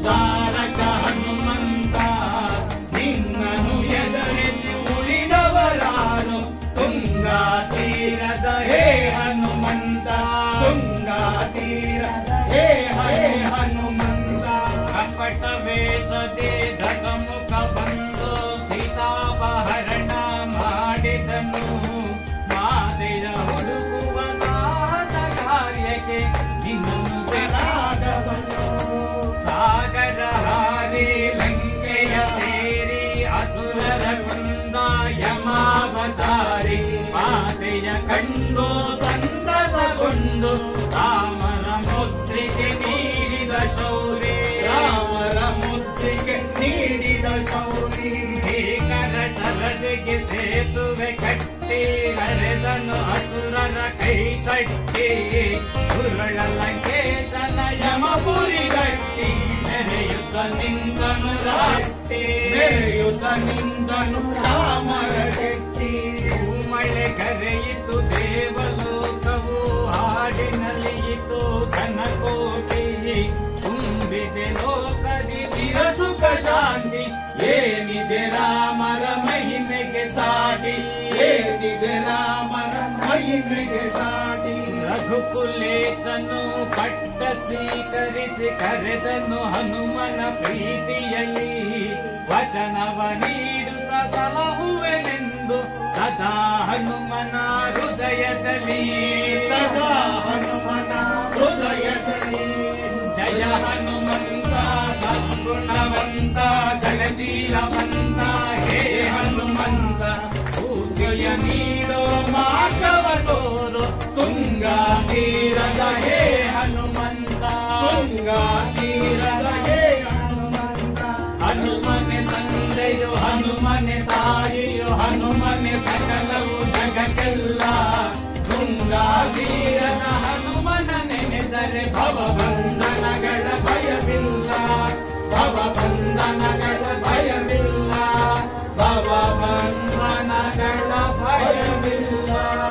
ದಾರಕ ಹನುಮಂತ ನಿನ್ನನು ಎದರಿಸಿ ಉಳಿದವರಾರು ತುಂಗಾ ತೀರದ ಹೇ ಹನುಮಂತ ತುಂಗಾ ತೀರದ ಹೇ ಹನುಮಂತ ಕಪಟ ವೇಷದೆ ಧಗಮುಖ ಬಂದು ಸೀತಾಪಹರಣ ಮಾಡಿದನು ಮಾತೆಯ ಹುಡುಕುವ ಕಾರ್ಯಕ್ಕೆ ನಿನ್ನನ್ನು ಬೆಳಗವನು ಸಾಗರ ಹಾರಿ ಲಂಕೆಯ ಸೇರಿ ಅಸುರರ ಕೊಂದ ಯಮಾವತಾರಿ ಮಾತೆಯ ಕಂಡು ಸಂತಸಗೊಂಡು ರಾಮರ ಮುದ್ರಿಕೆ ನೀಡಿದ ಶೌರ್ಯ ರಾಮರ ಮುದ್ರಿಕೆ ನೀಡಿದ ಶೌರ್ಯ ಭೀಕರ ಚರದಿಗೆ ಸೇತುವೆ ಕಟ್ಟಿ ಹರೆದನು ಅಸುರರ ಕೈ ತಟ್ಟಿ ಸುರಳ ಲಂಕೇಶನ ಯಮಪುರಿ ಗಟ್ಟಿ ನೆರೆಯುತ್ತ ನಿಂದನು ರಾಟ್ಟಿ ನೆರೆಯುತ್ತ ನಿಂದನು ರಾಮರ ಶೆಟ್ಟಿ ಮಳೆ ಕರೆಯಿತು ದೇವಲೋಕವು ಹಾಡಿನಲ್ಲಿಯಿತು ಘನಕೋಟಿ ತುಂಬಿದೆ ಲೋಕದಿ ಚಿರಸುಖ ಶಾಂತಿ ಏನಿದೆ ರಾಮರ ಮಹಿಮೆಗೆ ಸಾಟಿ ಏನಿದೆ ರಾಮರ ಮಹಿಮೆಗೆ ಸಾಟಿ ರಘುಕುಲೇಶನು ಪಟ್ಟ ಸ್ವೀಕರಿಸಿ ಕರೆದನು ಹನುಮನ ಪ್ರೀತಿಯಲ್ಲಿ ವಚನವ ನೀಡುತ್ತ ಸಲಹುವೆನೆಂದು ಸದಾ ಹನುಮನ ಹೃದಯದಲ್ಲಿ ಸದಾ ಹನುಮನ ಹೃದಯದಲ್ಲಿ ಜಯ ಹನುಮಂತ ಸದ್ಗುಣವಂತ ಜಗಶೀಲವಂತ ಹೇ ಹನುಮಂತ ಪೂಜೆಯ ನೀಡೋ ಮಾರ್ಗವ ತೋರು ತುಂಗಾ ತೀರದ ಹೇ ಹನುಮಂತ ತುಂಗಾ ತೀರದ ಹೇ ಹನುಮಂತ ಹನುಮನೆ ತಂದೆಯು ಹನುಮನೆ ತಾಯಿಯು ಹನುಮನೆ ಸಕಲವು ಜಗಕ್ಕೆಲ್ಲ ತುಂಗಾ ತೀರದ ಹನುಮನ ನೆನೆದರೆ ಭವ